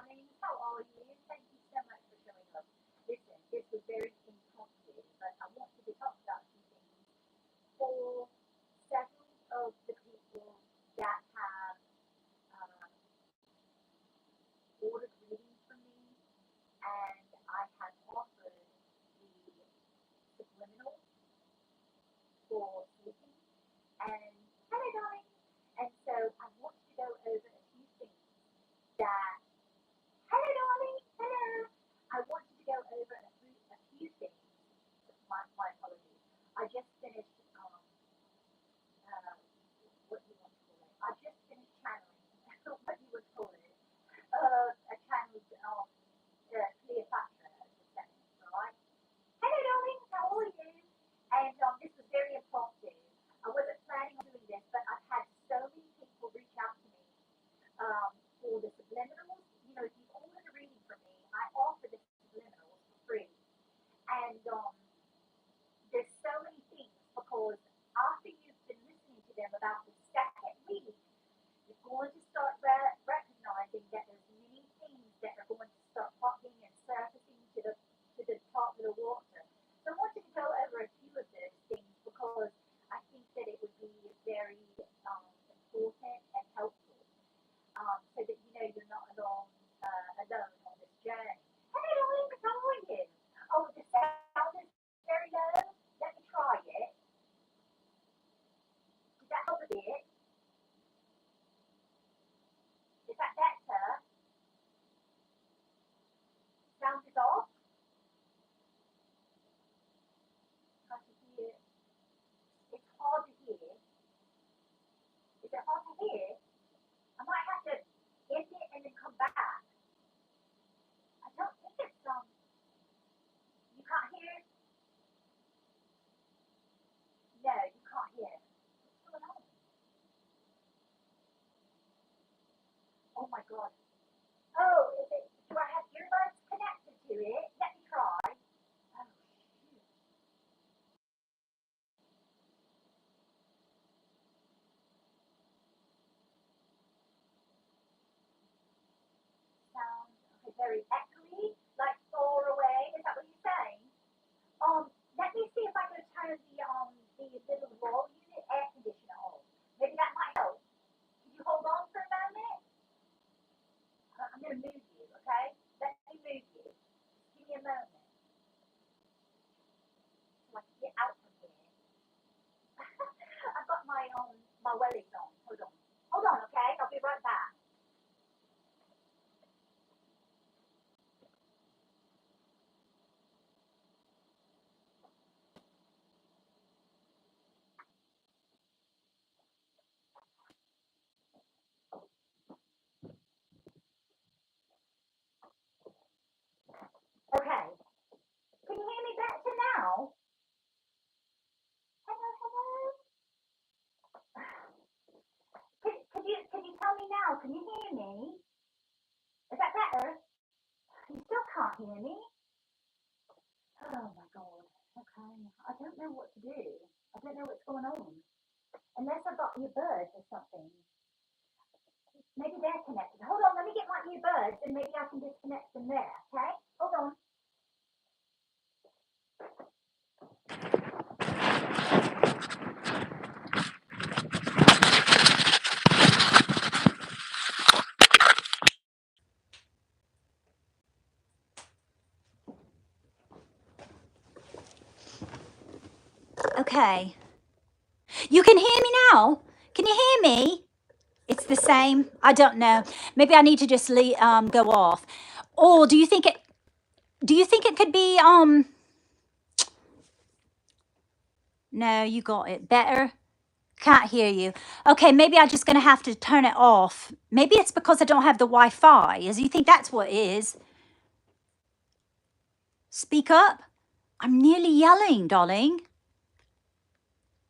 darling. How are you? Thank you so much for showing up. Listen, this was very impromptu, but I wanted to talk about some things for several of the people that have um, ordered readings from me, and I have offered the subliminal for sleeping. And hello, darling. And so I want to go over a few things that hello, darling. Hello. I want you to go over a few things. My apologies. I just finished uh, what do you want to call it? I just finished channeling what you would call it. A channel Cleopatra at the second, right? Hello, darling. How are you? And this was very impromptu. I wasn't planning on doing this, but I've had so many people reach out to me for the subliminals. You know, if you order a reading from me, I offer the subliminals for free. And there's so many things because after you've been listening to them about the second week, you're going to start recognizing that there's many things that are going to start popping and surfacing to the top of the water. So I wanted to go over a few of those things because I think that it would be very important and helpful, so that you know you're not alone on this journey. Hey, Link, how are you? Oh, the sound is very low. Let me try it. Did that help a bit? Is that better? Sound is off? Hard to hear. It's hard to hear. Is it hard to hear? I might have to end it and then come back. I don't think it's you can't hear? No, you can't hear. What's going on? Oh my god. Oh, do I have earbuds connected to it? Let me try. Oh shoot. Sounds okay, very echoey, like far away. Is that what you're saying? Let me see if I can turn the little wall unit air conditioner on. Maybe that might help. Can you hold on for a moment? I'm gonna move you, okay? Let me move you. Give me a moment so I can get out from here. I've got my wellies on. Hold on. Hold on, okay? I'll be right back. Okay. Can you hear me better now? Hello, hello. Can you tell me now? Can you hear me? Is that better? You still can't hear me? Oh my god. Okay. I don't know what to do. I don't know what's going on. Unless I've got earbuds or something. Maybe they're connected. Hold on, let me get my earbuds and maybe I can disconnect them there, okay? Hold on. Okay. You can hear me now? Can you hear me? It's the same. I don't know. Maybe I need to just go off. Or do you think it could be no, you got it. Better? Can't hear you. Okay, maybe I'm just gonna have to turn it off. Maybe it's because I don't have the Wi-Fi. Do you think that's what it is? Speak up. I'm nearly yelling, darling.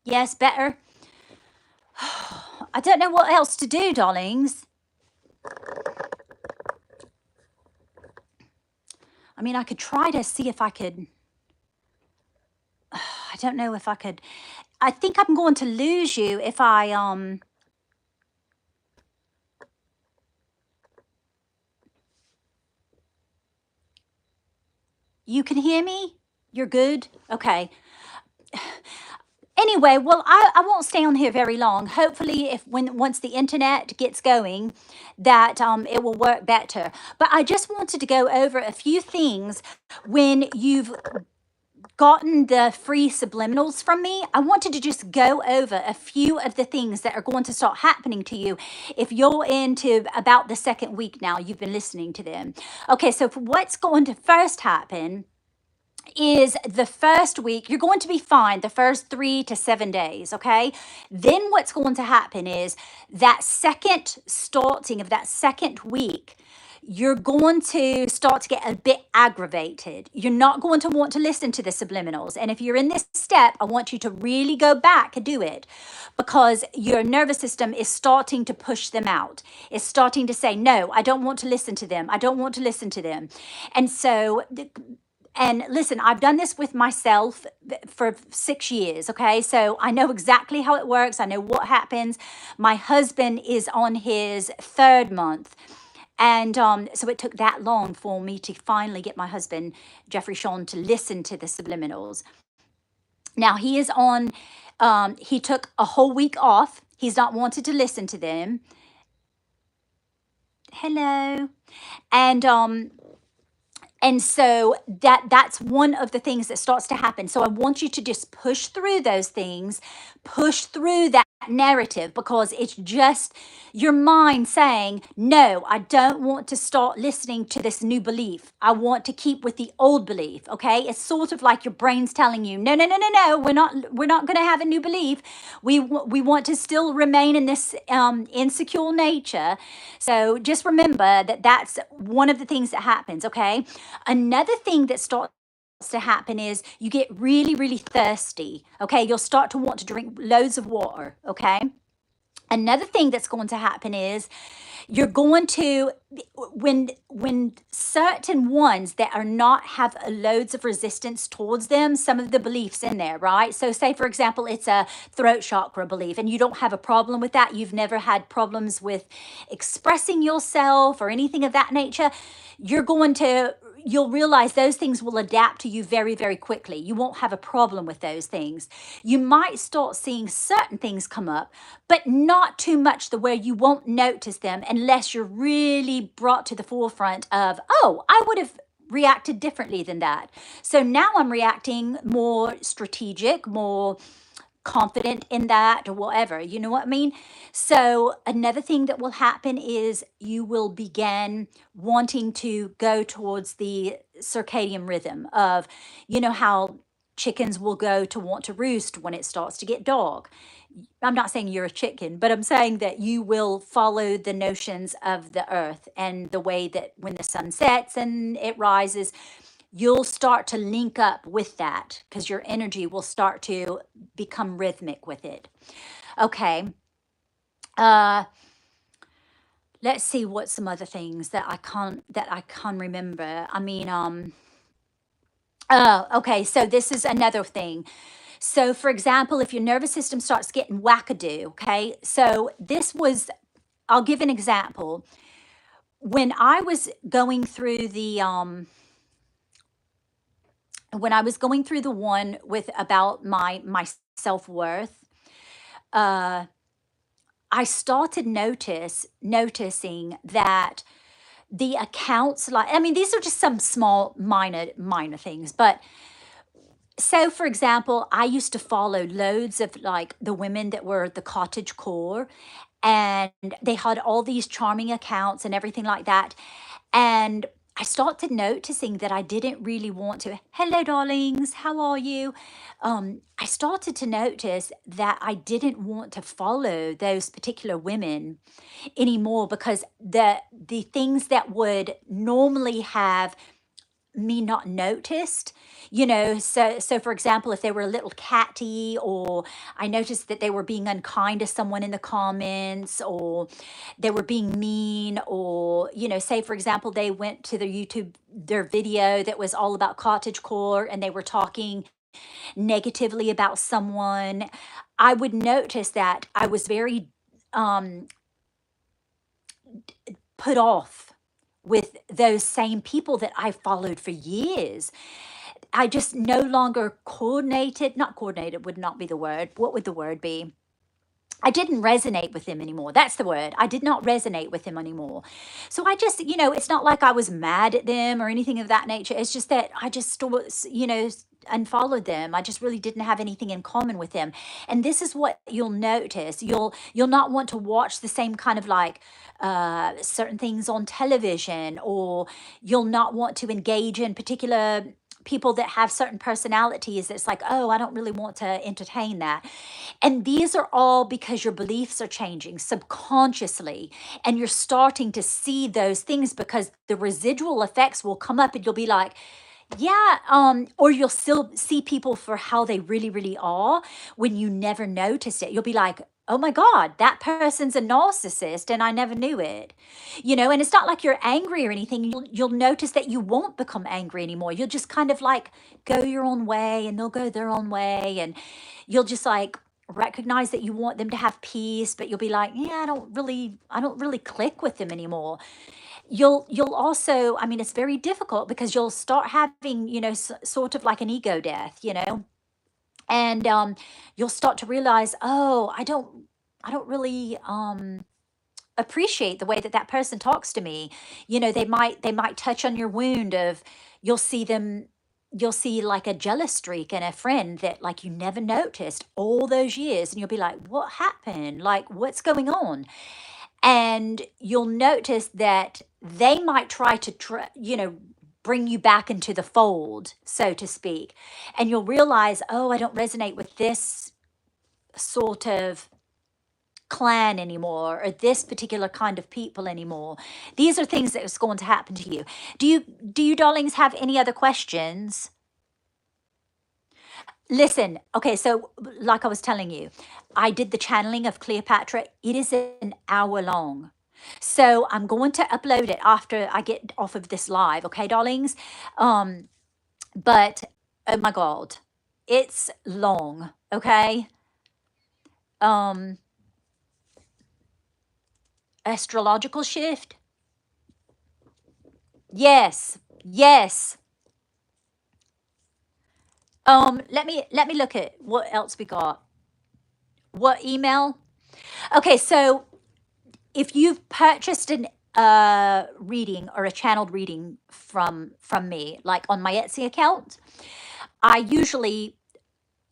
Yes, better. I don't know what else to do, darlings. I mean, I could try to see if I could. I don't know if I could. I think I'm going to lose you if I You can hear me? You're good? Okay. Anyway, well, I won't stay on here very long. Hopefully, if once the internet gets going, that it will work better. But I just wanted to go over a few things when you've gotten the free subliminals from me. I wanted to just go over a few of the things that are going to start happening to you if you're into about the second week now you've been listening to them. Okay, so for what's going to first happen is the first week, you're going to be fine the first 3 to 7 days, okay? Then what's going to happen is that second starting of that second week, you're going to start to get a bit aggravated. You're not going to want to listen to the subliminals. And if you're in this step, I want you to really go back and do it because your nervous system is starting to push them out. It's starting to say, no, I don't want to listen to them. I don't want to listen to them. And so and listen, I've done this with myself for 6 years, okay? So I know exactly how it works. I know what happens. My husband is on his 3rd month. And so it took that long for me to finally get my husband, Jeffrey Sean, to listen to the subliminals. Now he is on, he took a whole week off. He's not wanted to listen to them. Hello. And so that's one of the things that starts to happen. So I want you to just push through those things, push through that narrative, because it's just your mind saying, no, I don't want to start listening to this new belief. I want to keep with the old belief. Okay. It's sort of like your brain's telling you, no, no, no, no, no, we're not going to have a new belief. We want to still remain in this insecure nature. So just remember that that's one of the things that happens. Okay. Another thing that starts to happen is you get really, really thirsty. Okay. You'll start to want to drink loads of water. Okay. Another thing that's going to happen is you're going to, when certain ones that are not have loads of resistance towards them, some of the beliefs in there, right? So say, for example, it's a throat chakra belief and you don't have a problem with that. You've never had problems with expressing yourself or anything of that nature. You'll realize those things will adapt to you very, very quickly. You won't have a problem with those things. You might start seeing certain things come up, but not too much the where you won't notice them unless you're really brought to the forefront of, oh, I would have reacted differently than that. So now I'm reacting more strategic, more confident in that or whatever, you know what I mean? So another thing that will happen is you will begin wanting to go towards the circadian rhythm of, you know how chickens will go to want to roost when it starts to get dark. I'm not saying you're a chicken, but I'm saying that you will follow the notions of the earth and the way that when the sun sets and it rises, you'll start to link up with that because your energy will start to become rhythmic with it. Okay. Let's see what some other things that I can't remember. I mean, okay, so this is another thing. So for example, if your nervous system starts getting wackadoo, okay? So I'll give an example. When I was going through the one with about my self-worth, I started noticing that the accounts, like, I mean, these are just some small minor things, but so for example, I used to follow loads of like the women that were the cottage core, and they had all these charming accounts and everything like that. And I started noticing that I didn't really want to. Hello, darlings. How are you? I started to notice that I didn't want to follow those particular women anymore because the things that would normally have me not noticed, so for example, if they were a little catty, or I noticed that they were being unkind to someone in the comments, or they were being mean, or say for example they went to their video that was all about cottagecore and they were talking negatively about someone, I would notice that I was very put off with those same people that I followed for years. I just no longer not coordinated would not be the word. What would the word be? I didn't resonate with him anymore. That's the word. I did not resonate with him anymore. So I just, it's not like I was mad at them or anything of that nature. It's just that I just, unfollowed them. I just really didn't have anything in common with them. And this is what you'll notice. You'll not want to watch the same kind of like certain things on television, or you'll not want to engage in particular people that have certain personalities. It's like, oh, I don't really want to entertain that. And these are all because your beliefs are changing subconsciously, and you're starting to see those things because the residual effects will come up and you'll be like, yeah, or you'll still see people for how they really, really are when you never noticed it. You'll be like, oh my God, that person's a narcissist and I never knew it. And it's not like you're angry or anything. You'll notice that you won't become angry anymore. You'll just kind of like go your own way and they'll go their own way. And you'll just like recognize that you want them to have peace, but you'll be like, yeah, I don't really click with them anymore. You'll also, I mean, it's very difficult because you'll start having, sort of like an ego death, and you'll start to realize, oh, I don't really appreciate the way that that person talks to me. They might touch on your wound of, you'll see them, you'll see like a jealous streak in a friend that like you never noticed all those years, and you'll be like, what happened? Like, what's going on? And you'll notice that they might try to bring you back into the fold, so to speak. And you'll realize, oh, I don't resonate with this sort of clan anymore, or this particular kind of people anymore. These are things that is going to happen to you. Do you darlings have any other questions? Listen, okay, so like I was telling you, I did the channeling of Cleopatra. It is an hour long. So I'm going to upload it after I get off of this live, okay, darlings? But oh my God, it's long, okay? Um, Astrological shift? Yes, yes. Let me look at what else we got. What email? Okay, so if you've purchased an reading or a channeled reading from me, like on my Etsy account, I usually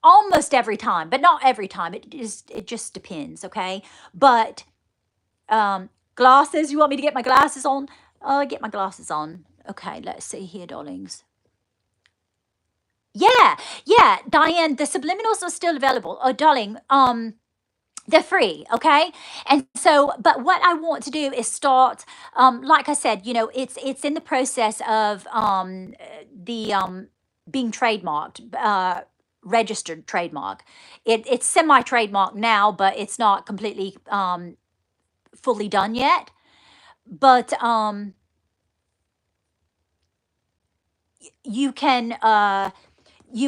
almost every time, but not every time. It just depends, okay? But glasses, you want me to get my glasses on? Get my glasses on. Okay, let's see here, darlings. Yeah, yeah, Diane, the subliminals are still available. Oh, darling, they're free, okay? And so, but what I want to do is start, like I said, it's in the process of the being trademarked, registered trademark. It's semi-trademark now, but it's not completely fully done yet. But you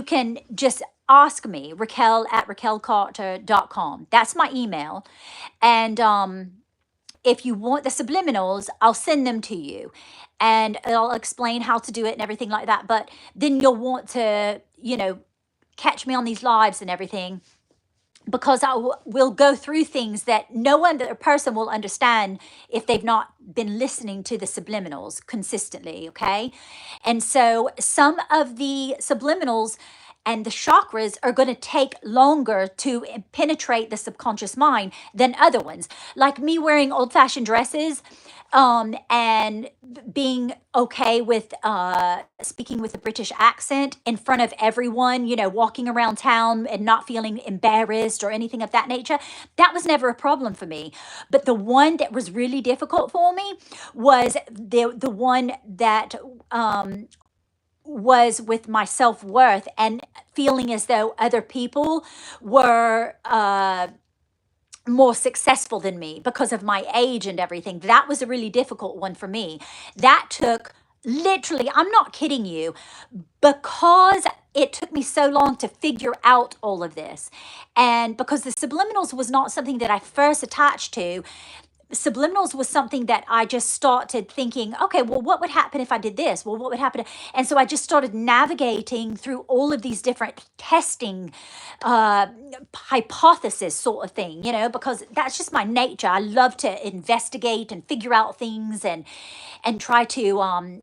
can just ask me, Raquel at raquelcarter.com. That's my email. And if you want the subliminals, I'll send them to you and I'll explain how to do it and everything like that. But then you'll want to, catch me on these lives and everything, because will go through things that no other person will understand if they've not been listening to the subliminals consistently, okay? And so some of the subliminals and the chakras are going to take longer to penetrate the subconscious mind than other ones. Like me wearing old-fashioned dresses, and being okay with speaking with a British accent in front of everyone, walking around town and not feeling embarrassed or anything of that nature. That was never a problem for me. But the one that was really difficult for me was the one that was with my self-worth and feeling as though other people were more successful than me because of my age and everything. That was a really difficult one for me. That took literally, I'm not kidding you, because it took me so long to figure out all of this. And because the subliminals was not something that I first attached to, subliminals was something that I just started thinking, okay, well, what would happen if I did this? Well, what would happen? And so I just started navigating through all of these different testing uh, hypothesis sort of thing, because that's just my nature. I love to investigate and figure out things and try to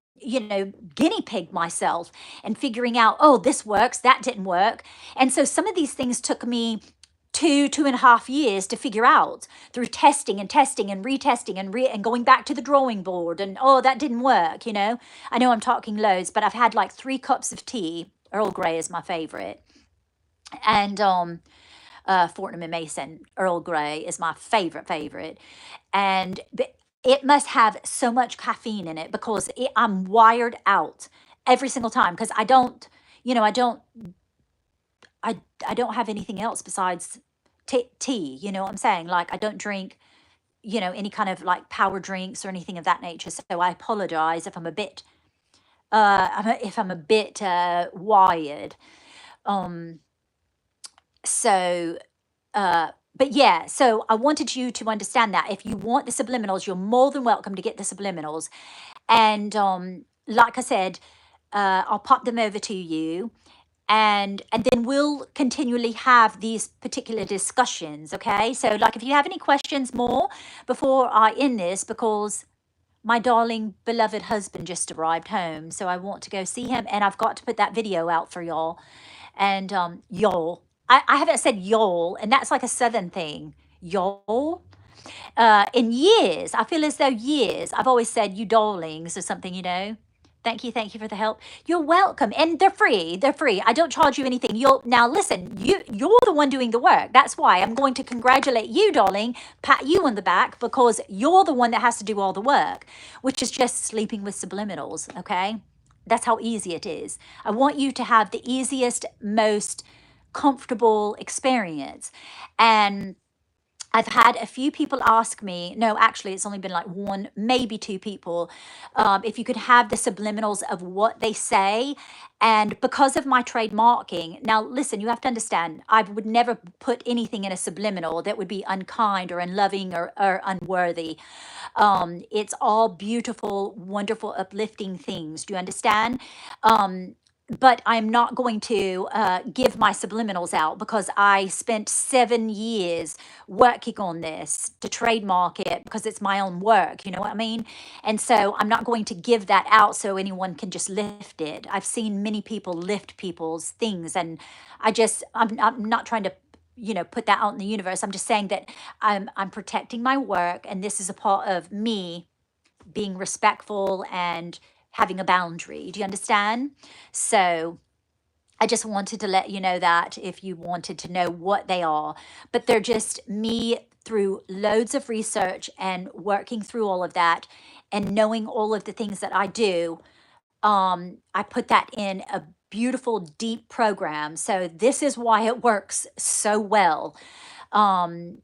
guinea pig myself and figuring out, oh, this works, that didn't work. And so some of these things took me 2.5 years to figure out through testing and testing and retesting and going back to the drawing board, and oh, that didn't work. I know I'm talking loads, but I've had like 3 cups of tea. Earl Grey is my favorite, and Fortnum and Mason Earl Grey is my favorite, and it must have so much caffeine in it because I'm wired out every single time because I don't, I don't, I don't have anything else besides tea. You know what I'm saying? Like I don't drink, any kind of like power drinks or anything of that nature. So I apologize if I'm a bit, if I'm a bit wired. Um, so but yeah, so I wanted you to understand that if you want the subliminals, you're more than welcome to get the subliminals. And like I said, I'll pop them over to you, and then we'll continually have these particular discussions. Okay, so like if you have any questions more before I end this, because my darling beloved husband just arrived home, so I want to go see him, and I've got to put that video out for y'all. And y'all, I haven't said y'all, and that's like a southern thing, y'all. In years, I feel as though years, I've always said you darlings or something. Thank you for the help. You're welcome, and they're free. They're free. I don't charge you anything. You'll now listen. You're the one doing the work. That's why I'm going to congratulate you, darling. Pat you on the back because you're the one that has to do all the work, which is just sleeping with subliminals. Okay, that's how easy it is. I want you to have the easiest, most comfortable experience, and I've had a few people ask me, no, actually, it's only been like one, maybe 2 people, if you could have the subliminals of what they say. And because of my trademarking, now listen, you have to understand, I would never put anything in a subliminal that would be unkind or unloving or unworthy. It's all beautiful, wonderful, uplifting things. Do you understand? But I'm not going to give my subliminals out because I spent 7 years working on this to trademark it because it's my own work. You know what I mean? And so I'm not going to give that out so anyone can just lift it. I've seen many people lift people's things, and I'm not trying to put that out in the universe. I'm just saying that I'm protecting my work, and this is a part of me being respectful and having a boundary. Do you understand? So I just wanted to let you know that if you wanted to know what they are, but they're just me through loads of research and working through all of that and knowing all of the things that I do. I put that in a beautiful, deep program. So this is why it works so well. And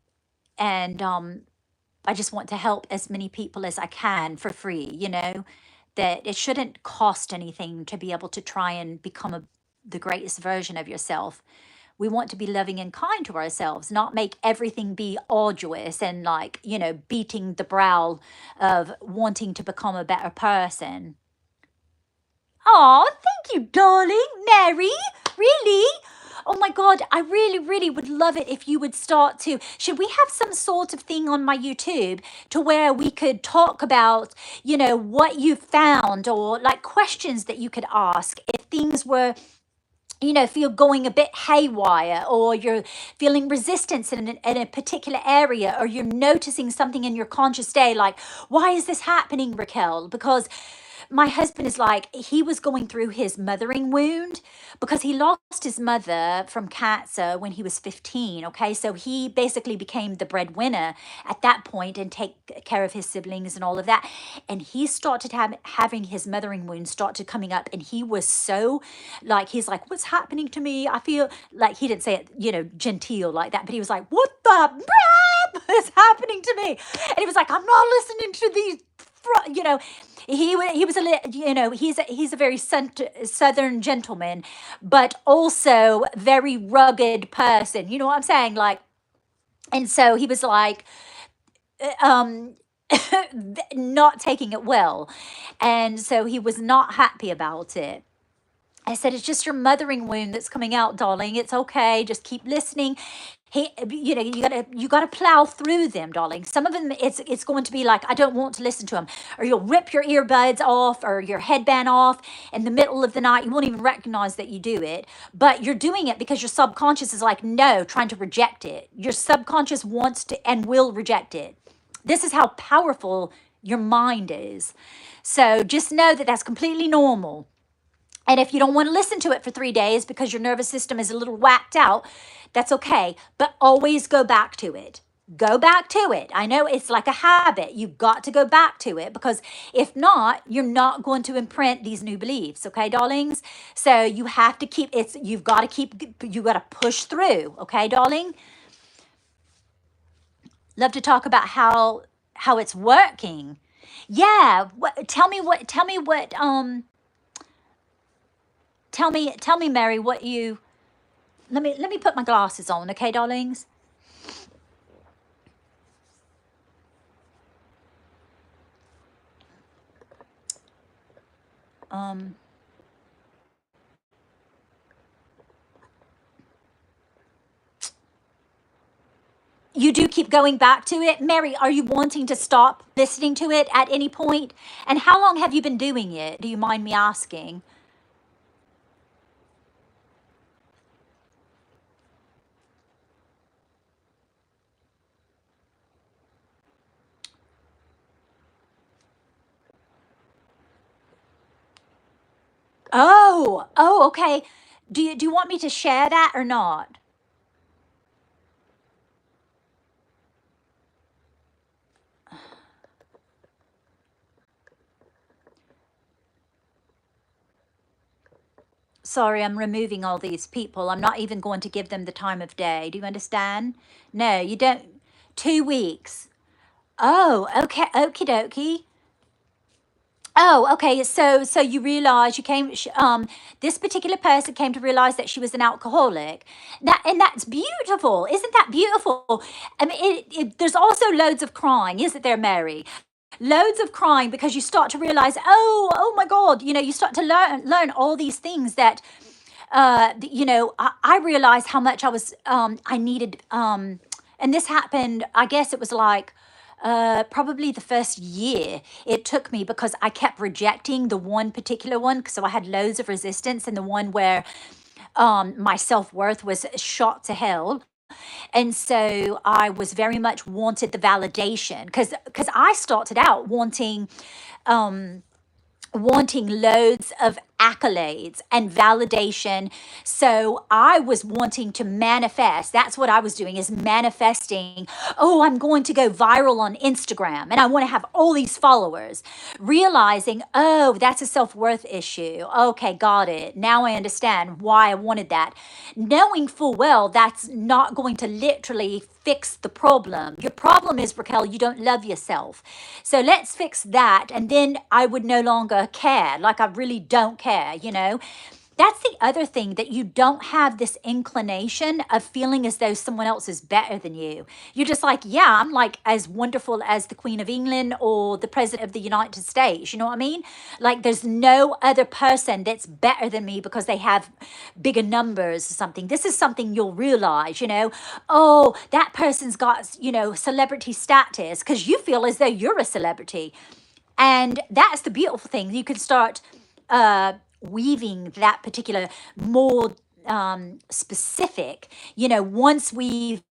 I just want to help as many people as I can for free, that it shouldn't cost anything to be able to try and become the greatest version of yourself. We want to be loving and kind to ourselves, not make everything be arduous and like, beating the brow of wanting to become a better person. Oh, thank you, darling. Mary, really? Oh my God, I really, really would love it if you would start to. Should we have some sort of thing on my YouTube to where we could talk about, what you found, or like questions that you could ask if things were, feel going a bit haywire, or you're feeling resistance in a particular area, or you're noticing something in your conscious day, like, why is this happening, Raquel? Because my husband is like, he was going through his mothering wound because he lost his mother from cancer when he was 15. Okay. So he basically became the breadwinner at that point and take care of his siblings and all of that. And he started having his mothering wound started coming up. And he was so like, he's like, what's happening to me? I feel like, he didn't say it, genteel like that, but he was like, what the crap is happening to me? And he was like, I'm not listening to these, he was he's a very southern gentleman, but also very rugged person. You know what I'm saying? Like, and so he was like, um, not taking it well. And so he was not happy about it. I said, it's just your mothering wound that's coming out, darling. It's okay. Just keep listening. You gotta plow through them, darling. Some of them, it's going to be like, I don't want to listen to them, or you'll rip your earbuds off or your headband off in the middle of the night. You won't even recognize that you do it, but you're doing it because your subconscious is like, no, trying to reject it. Your subconscious wants to and will reject it. This is how powerful your mind is. So just know that that's completely normal. And if you don't want to listen to it for 3 days because your nervous system is a little whacked out, that's okay. But always go back to it. Go back to it. I know it's like a habit. You've got to go back to it because if not, you're not going to imprint these new beliefs. Okay, darlings? So you have to keep you've got to push through. Okay, darling? Love to talk about how it's working. Yeah. Tell me, Mary, what you let me put my glasses on, okay, darlings? Um, you do keep going back to it, Mary. Are you wanting to stop listening to it at any point? And how long have you been doing it? Do you mind me asking? Oh, okay. Do you want me to share that or not? Sorry, I'm removing all these people. I'm not even going to give them the time of day. Do you understand? No, you don't. 2 weeks. Oh, okay, okie dokie. Oh, okay. So you realize this particular person came to realize that she was an alcoholic. That's beautiful. Isn't that beautiful? I mean, there's also loads of crying, isn't there, Mary? Loads of crying because you start to realize, oh my God, you start to learn all these things that I realized how much I needed, and this happened, I guess it was like, probably the first year it took me because I kept rejecting the one particular one. So I had loads of resistance, and the one where my self worth was shot to hell. And so I was very much wanted the validation because I started out wanting loads of accolades and validation. So I was wanting to manifest. That's what I was doing, is manifesting. Oh, I'm going to go viral on Instagram and I want to have all these followers. Realizing, oh, that's a self-worth issue. Okay, got it. Now I understand why I wanted that. Knowing full well that's not going to literally fix the problem. Your problem is, Raquel, you don't love yourself. So let's fix that. And then I would no longer care. Like I really don't care. That's the other thing, that you don't have this inclination of feeling as though someone else is better than you. You're just like, yeah, I'm like as wonderful as the Queen of England or the President of the United States. You know what I mean? Like there's no other person that's better than me because they have bigger numbers or something. This is something you'll realize. Oh, that person's got celebrity status because you feel as though you're a celebrity. And that's the beautiful thing. You can start weaving that particular more specific. Once we've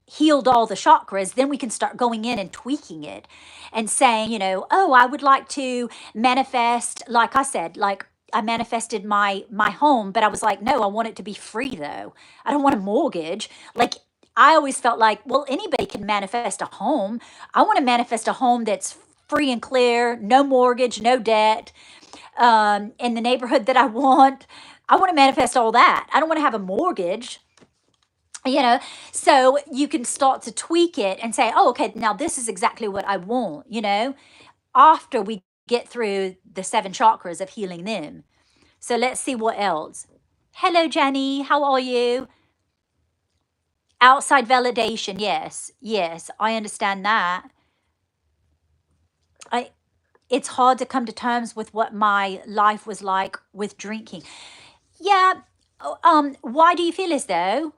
healed all the chakras, then we can start going in and tweaking it and saying, oh, I would like to manifest, like I said, like I manifested my home, but I was like, no, I want it to be free though. I don't want a mortgage. Like I always felt like, well, anybody can manifest a home. I want to manifest a home that's free and clear, no mortgage, no debt, in the neighborhood that I want. I want to manifest all that. I don't want to have a mortgage. you know so you can start to tweak it and say, oh, okay, now this is exactly what I want, after we get through the 7 chakras of healing them. So let's see what else. Hello, Jenny, how are you? Outside validation, yes. Yes, I understand that. I It's hard to come to terms with what my life was like with drinking. Yeah. Why do you feel as though?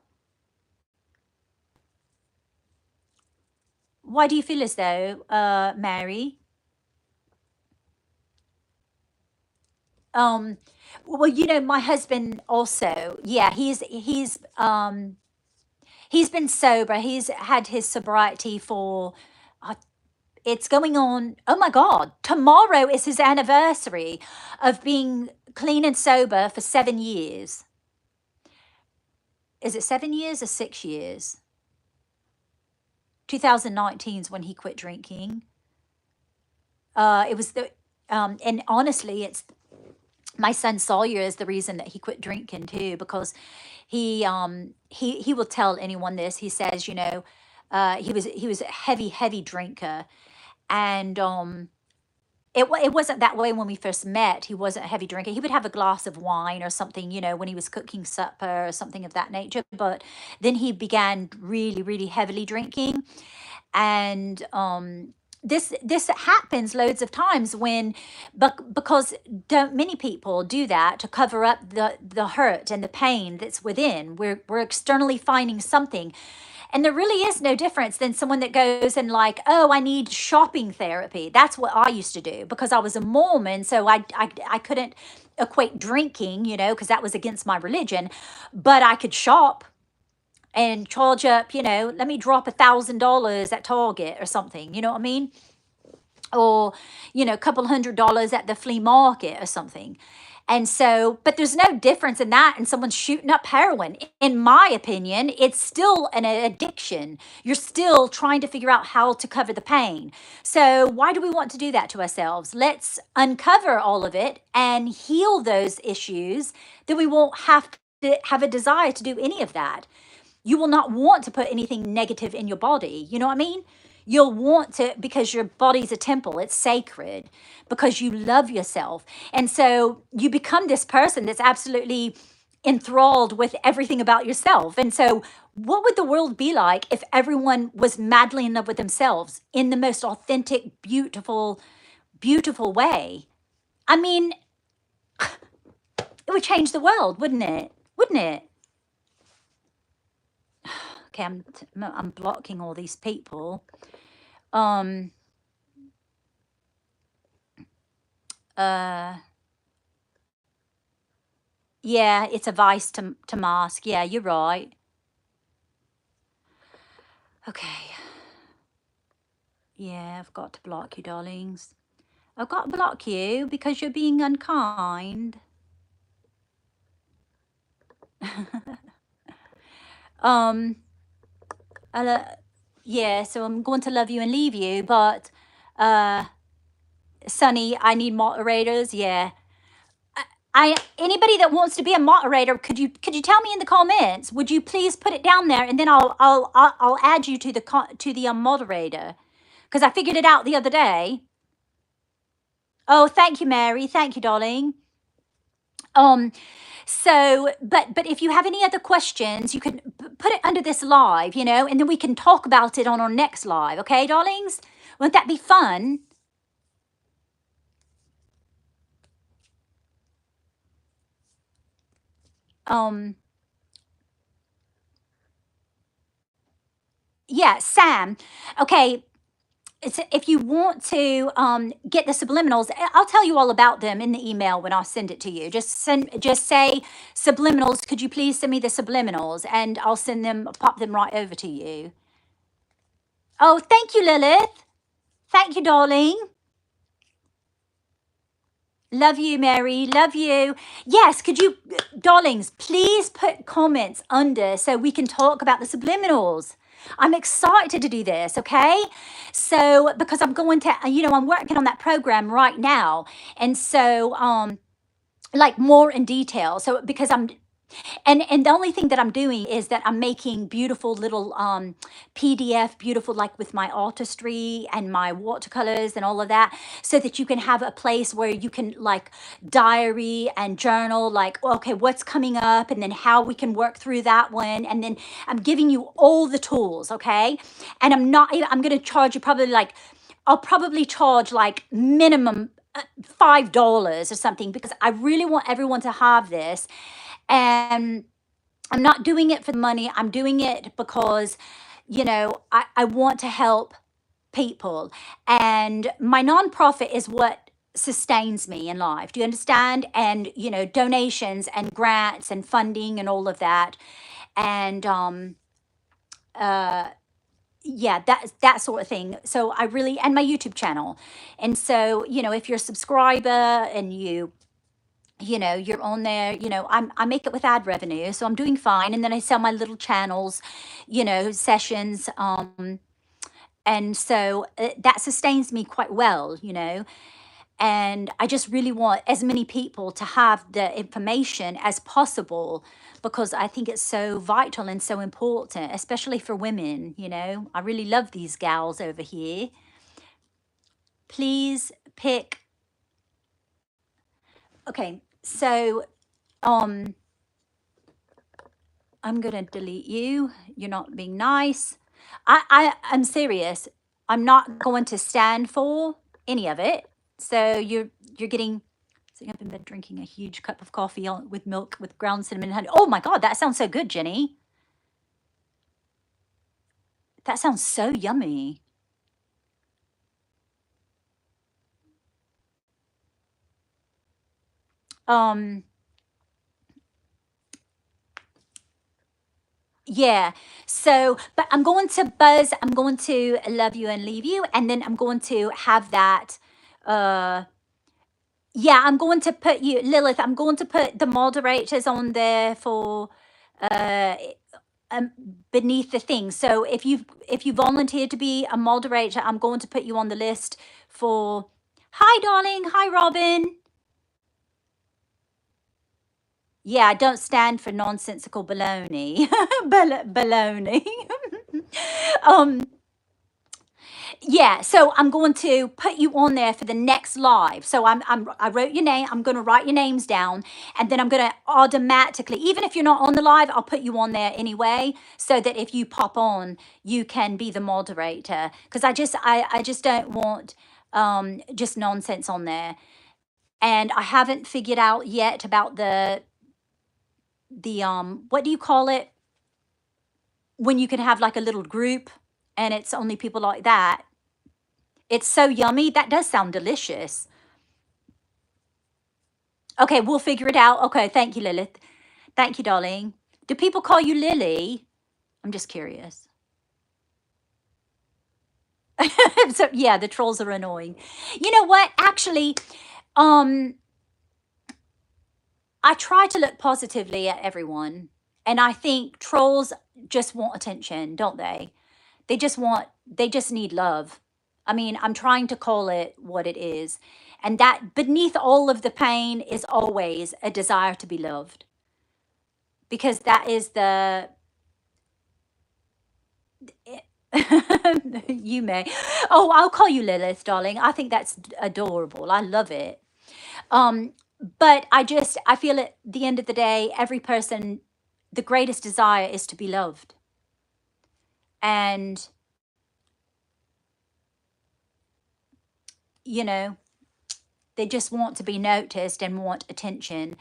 Why do you feel as though, Mary? Um, well, my husband also, yeah, he's been sober. He's had his sobriety for, uh, it's going on, oh my God, tomorrow is his anniversary of being clean and sober for 7 years. Is it 7 years or 6 years? 2019 is when he quit drinking. It was and honestly, it's my son Sawyer is the reason that he quit drinking too, because he will tell anyone this. He says, he was a heavy drinker, and it wasn't that way when we first met. He wasn't a heavy drinker. He would have a glass of wine or something, when he was cooking supper or something of that nature. But then he began really, really heavily drinking, and this happens loads of times when, because don't many people do that to cover up the hurt and the pain that's within. We're externally finding something, and there really is no difference than someone that goes and like, oh, I need shopping therapy. That's what I used to do because I was a Mormon, so I couldn't equate drinking, because that was against my religion, but I could shop and charge up, let me drop $1,000 at Target or something, you know what I mean? Or, a couple $100 at the flea market or something. And so, but there's no difference in that and someone shooting up heroin. In my opinion, it's still an addiction. You're still trying to figure out how to cover the pain. So, why do we want to do that to ourselves? Let's uncover all of it and heal those issues. Then we won't have to have a desire to do any of that. You will not want to put anything negative in your body. You know what I mean? You'll want to, because your body's a temple, it's sacred, because you love yourself. And so you become this person that's absolutely enthralled with everything about yourself. And so, what would the world be like if everyone was madly in love with themselves in the most authentic, beautiful, beautiful way? I mean, it would change the world, wouldn't it? Wouldn't it? Okay, I'm blocking all these people. Um. Uh. Yeah, it's a vice to mask. Yeah, you're right. Okay. Yeah, I've got to block you, darlings. I've got to block you because you're being unkind. um. Yeah, so I'm going to love you and leave you, but Sonny, I need moderators. Yeah. Anybody that wants to be a moderator, could you tell me in the comments? Would you please put it down there, and then I'll add you to the moderator, because I figured it out the other day. Oh, thank you, Mary. Thank you, darling. So, but if you have any other questions, you can put it under this live, and then we can talk about it on our next live. Okay, darlings? Won't that be fun? Yeah, Sam. Okay, if you want to get the subliminals, I'll tell you all about them in the email when I send it to you. Just say subliminals. Could you please send me the subliminals, and I'll pop them right over to you. Oh, thank you, Lilith. Thank you, darling. Love you, Mary. Love you. Yes, could you, darlings, please put comments under so we can talk about the subliminals. I'm excited to do this, okay? So, because I'm going to, I'm working on that program right now. And so, like more in detail. So, because And the only thing that I'm doing is that I'm making beautiful little PDF, beautiful, like with my artistry and my watercolors and all of that, so that you can have a place where you can like diary and journal, like, okay, what's coming up, and then how we can work through that one. And then I'm giving you all the tools, okay? And I'm going to charge you probably like, I'll probably charge like minimum $5 or something, because I really want everyone to have this. And I'm not doing it for the money. I'm doing it because, I want to help people. And my nonprofit is what sustains me in life. Do you understand? And, donations and grants and funding and all of that. And, uh, yeah, that sort of thing. So I really, and my YouTube channel. And so, if you're a subscriber and you're on there, I make it with ad revenue, so I'm doing fine. And then I sell my little channels, sessions. And so that sustains me quite well, and I just really want as many people to have the information as possible, because I think it's so vital and so important, especially for women. I really love these gals over here. Please pick. Okay, so I'm gonna delete you. You're not being nice. I'm serious. I'm not going to stand for any of it. So you're getting sitting up in bed drinking a huge cup of coffee with milk with ground cinnamon and honey. Oh my God, that sounds so good, Jenny. That sounds so yummy. Um, yeah. So, but I'm going to buzz. I'm going to love you and leave you, and then I'm going to have that. Uh, Yeah, I'm going to put you, Lilith, I'm going to put the moderators on there for uh um, beneath the thing. So if you volunteered to be a moderator, I'm going to put you on the list for. Hi, darling. Hi, Robin. Yeah, I don't stand for nonsensical baloney. Baloney. um Yeah, so I'm going to put you on there for the next live. So I wrote your name. I'm going to write your names down, and then I'm going to automatically, even if you're not on the live, I'll put you on there anyway, so that if you pop on, you can be the moderator. Because I just don't want just nonsense on there. And I haven't figured out yet about the what do you call it when you can have like a little group and it's only people like that. It's so yummy. That does sound delicious. Okay, we'll figure it out. Okay, thank you, Lilith. Thank you, darling. Do people call you Lily? I'm just curious. So yeah, the trolls are annoying. You know what? Actually, um, I try to look positively at everyone, and I think trolls just want attention, don't they? They just need love. I mean, I'm trying to call it what it is. And that beneath all of the pain is always a desire to be loved. Because that is the you may. Oh, I'll call you Lilith, darling. I think that's adorable. I love it. Um, but I feel at the end of the day, every person, the greatest desire is to be loved. And, you know, they just want to be noticed and want attention.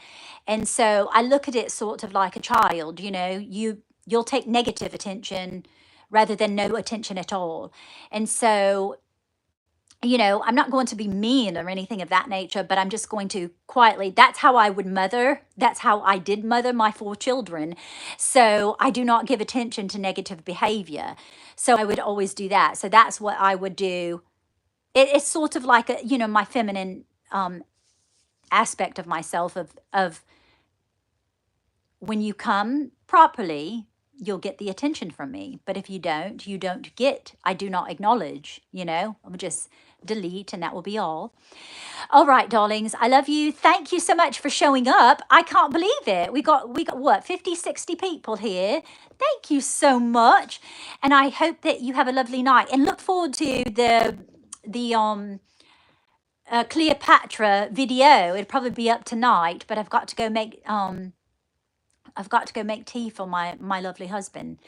And so I look at it sort of like a child, you'll take negative attention rather than no attention at all. And so, I'm not going to be mean or anything of that nature, but I'm just going to quietly, that's how I would mother. That's how I did mother my 4 children. So I do not give attention to negative behavior. So I would always do that. So that's what I would do. It's sort of like my feminine aspect of myself of when you come properly, you'll get the attention from me. But if you don't get, I do not acknowledge, I'm just delete, and that will be all. All right, darlings, I love you. Thank you so much for showing up. I can't believe it. We got what, 50, 60 people here. Thank you so much. And I hope that you have a lovely night and look forward to the Cleopatra video. It'll probably be up tonight, but I've got to go make tea for my lovely husband.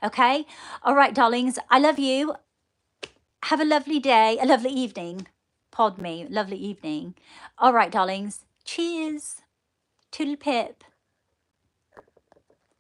Okay? All right, darlings. I love you. Have a lovely day, a lovely evening. Pod me, lovely evening. All right, darlings. Cheers. Toodle pip.